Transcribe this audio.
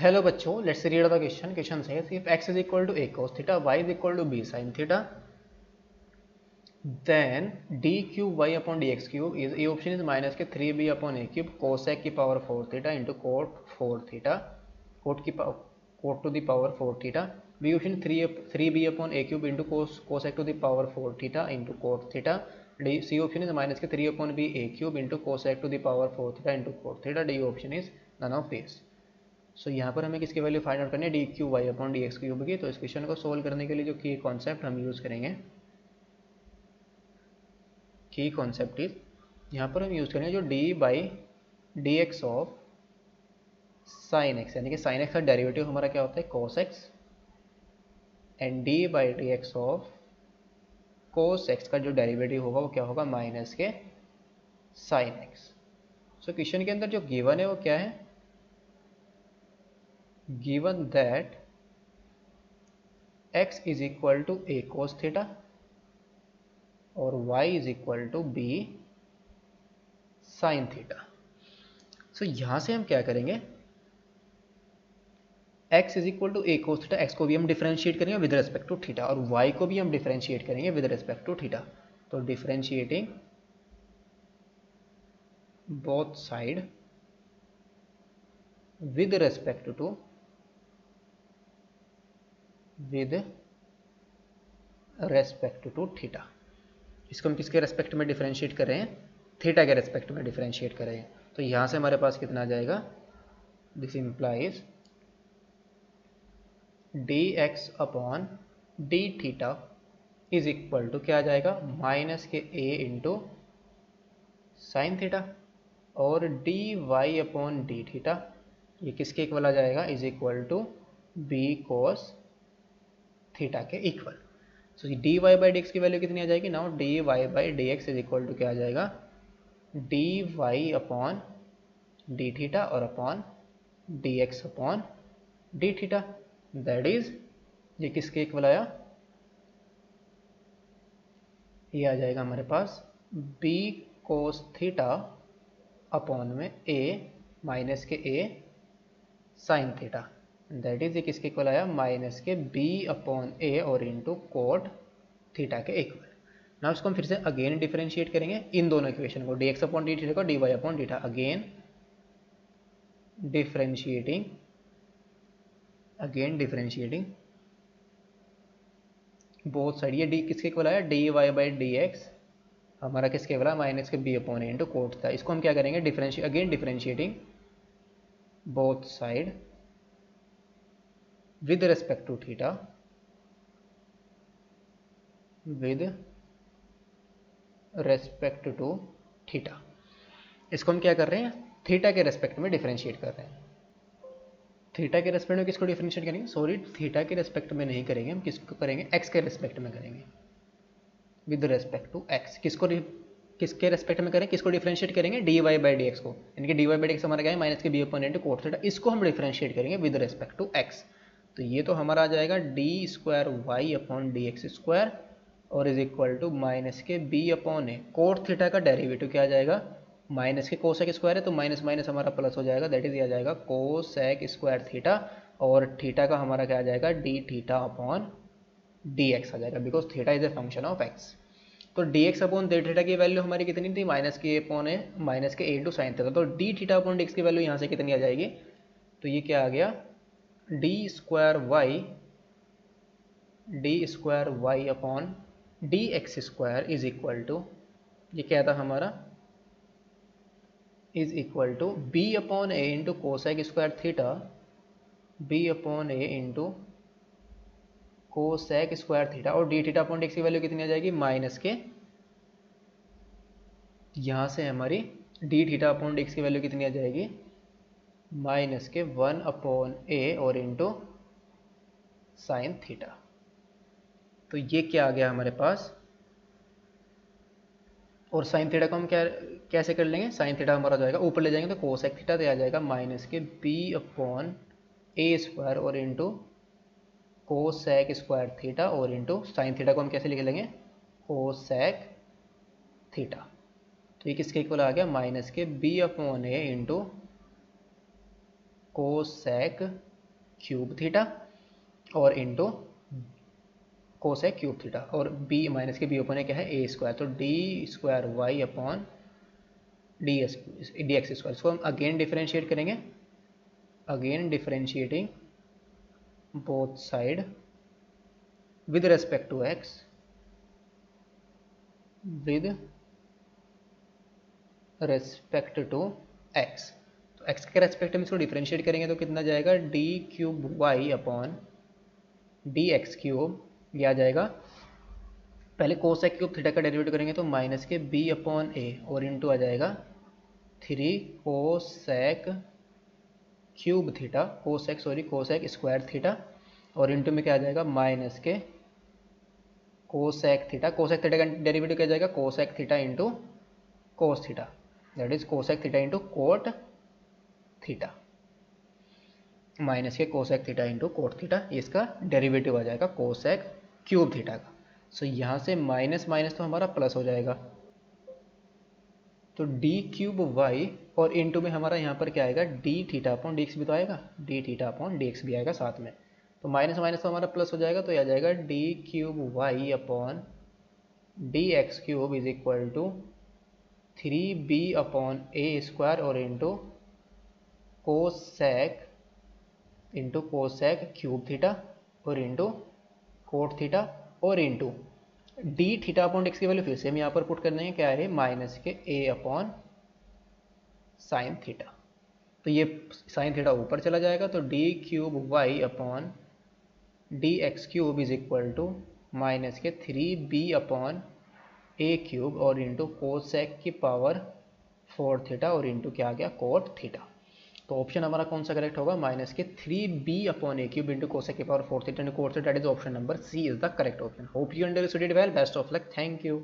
Hello बच्चों, let's read the question. Question says if x is equal to a cos theta, y is equal to b sin theta, then d cube y upon dx cube is a option is minus के 3b upon a cube cosec की power 4 theta into cot 4 theta, cot to the power 4 theta. B option 3b upon a cube into cosec to the power 4 theta into cot theta. D C option is minus के 3 upon b a cube into cosec to the power 4 theta into cot theta. D option is none of these. सो यहाँ पर हमें किसकी value find out करनी है d cube y upon d x cube की। तो इस क्वेश्चन को सोल्व करने के लिए जो की कॉन्सेप्ट हम यूज़ करेंगे, की कॉन्सेप्ट इज यहाँ पर हम यूज़ करेंगे जो D by d x of sine x, यानी कि साइन एक्स का डेरिवेटिव हमारा क्या होता है cos x, and D by d x of cos x का जो डेरिवेटिव होगा वो क्या होगा माइनस के साइन एक्स। सो क्वेश्चन के अंदर जो गिवन है वो क्या है, given that x is equal to a cos theta और y is equal to b sin theta। सो यहां से हम क्या करेंगे, x is equal to a cos theta, x को भी हम डिफरेंशिएट करेंगे विद रेस्पेक्ट टू थीटा और y को भी हम डिफरेंशिएट करेंगे विद रेस्पेक्ट टू थीटा। तो differentiating both side with respect to theta. इसको हम किसके रेस्पेक्ट में डिफरेंशिएट कर रहे हैं, थीटा के रेस्पेक्ट में डिफरेंशिएट कर रहे हैं। तो यहां से हमारे पास कितना आ जाएगा, this implies d x upon d theta is equal to क्या आ जाएगा minus k a into sine theta, और d y upon d theta ये किसके इक्वल आ जाएगा, is equal to b cos theta के equal. So d y by d x की वैल्यू कितनी आ जाएगी, now d y by d x is equal to क्या आ जाएगा, d y upon d theta और upon d x upon d theta, that is ये किसके इक्वल आया, ये आ जाएगा हमारे पास बी कोस थीटा अपॉन में ए minus k A sine theta, that is ये किसके इक्वल आया माइनस के b अपॉन ए और इंटू कोट थीटा के इक्वल। नाउ इसको हम फिर से अगेन डिफरेंशिएट करेंगे इन दोनों इक्वेशन को, d x upon d theta को d y upon d theta, again differentiating both side. ये डी किसके इक्वल आया, d y by d x हमारा किसके इक्वल आया माइनस के b upon a into cot theta. इसको हम क्या करेंगे डिफरेंशिएटिंग both side with respect to theta इसको हम क्या कर रहे हैं, थीटा के रेस्पेक्ट में डिफरेंशिएट कर रहे हैं। थीटा के रेस्पेक्ट में किसको डिफरेंशिएट करेंगे, सॉरी थीटा के रेस्पेक्ट में नहीं करेंगे, हम किसको करेंगे एक्स के रेस्पेक्ट में करेंगे, विद रेस्पेक्ट टू एक्स। किसके रेस्पेक्ट में करें, किसको डिफरेंशिएट करेंगे, d y by d x को, यानी कि d y by d x हमारा क्या है माइनस के b upon into cot theta, इसको हम डिफरेंशिएट करेंगे विद रेस्पेक्ट टू एक्स। तो ये तो हमारा आ जाएगा d square y upon d x square और इज इक्वल टू माइनस के b upon a, cot theta का डेरिवेटिव क्या आ जाएगा माइनस के कोसेक स्क्वायर है तो माइनस माइनस हमारा प्लस हो जाएगा, दैट इज आ जाएगा कोसेक स्क्वायर थीटा, और थीटा का हमारा क्या आ जाएगा d theta upon d x आ जाएगा, because theta is a function of x. तो d x upon d theta की वैल्यू हमारी कितनी थी minus k upon a minus k a into sine theta, तो d theta upon d x की value यहाँ से कितनी आ जाएगी, तो ये क्या आ गया d square y upon d x square is equal to, ये क्या था हमारा, is equal to b upon a into cosec square theta, b upon a into cosec square theta, और d theta upon d x की value कितनी आ जाएगी minus k, यहाँ से हमारी d theta upon d x की वैल्यू कितनी आ जाएगी माइनस के 1 अपॉन ए और इंटू साइन थीटा। तो ये क्या आ गया हमारे पास, और साइन थीटा को हम क्या कैसे कर लेंगे, साइन थीटा हमारा जाएगा ऊपर ले जाएंगे तो कोसेक थीटा तो आ जाएगा माइनस के बी अपॉन ए स्क्वायर और इंटू कोसेक स्क्वायर थीटा और इंटू साइन थीटा को हम कैसे लिख लेंगे कोसेक थीटा। तो ये किसके इक्वल आ गया माइनस के b upon a into cosec cube theta और इंटू कोसेक क्यूब थीटा, और बी माइनस के बी ओपन है क्या है ए स्क्वायर, तो d square y upon d x square. इसको हम अगेन डिफरेंशिएट करेंगे, again differentiating both side with respect to x, with respect to x, तो x के रेस्पेक्ट में इसको डिफरेंशिएट करेंगे तो कितना जाएगा d cube y upon d x cube, ये आ जाएगा। पहले कोसेक क्यूब थीटा का डेरिवेटिव करेंगे तो माइनस के बी अपॉन ए और इंटू आ जाएगा 3 cosec cube theta, cosec square theta, और इंटू में क्या आ जाएगा माइनस के कोसेक थीटा का डेरिवेटिव क्या जाएगा cosec theta into cos theta, that is cosec theta into cot theta, minus k cosec theta into cot theta, इसका derivative आ जाएगा कोसेक क्यूब थीटा का। सो यहाँ से माइनस माइनस तो हमारा प्लस हो जाएगा, तो डी क्यूब वाई और इंटू में हमारा यहाँ पर क्या आएगा D theta upon d x भी तो आएगा, D theta upon d x भी आएगा साथ में, तो माइनस माइनस तो हमारा प्लस हो जाएगा, तो यह आ जाएगा d cube y upon d x cube is equal to 3b upon a square और इंटू कोसेक क्यूब थीटा और इंटू कोट थीटा और into d theta upon x की वैल्यू फिर से हम यहाँ पर पुट कर देंगे, क्या है माइनस के ए अपॉन साइन थीटा, तो ये साइन थीटा ऊपर चला जाएगा, तो d cube y upon d x cube is equal to minus के 3b अपॉन ए क्यूब और इंटू कोसेक की पावर 4 थीटा और इंटू क्या आ गया कोट थीटा। तो ऑप्शन हमारा कौन सा करेक्ट होगा माइनस के 3b upon a cube into cosec की power 4 theta into cot theta, that is option number c is the correct option. Hope you understood it well, best of luck, thank you.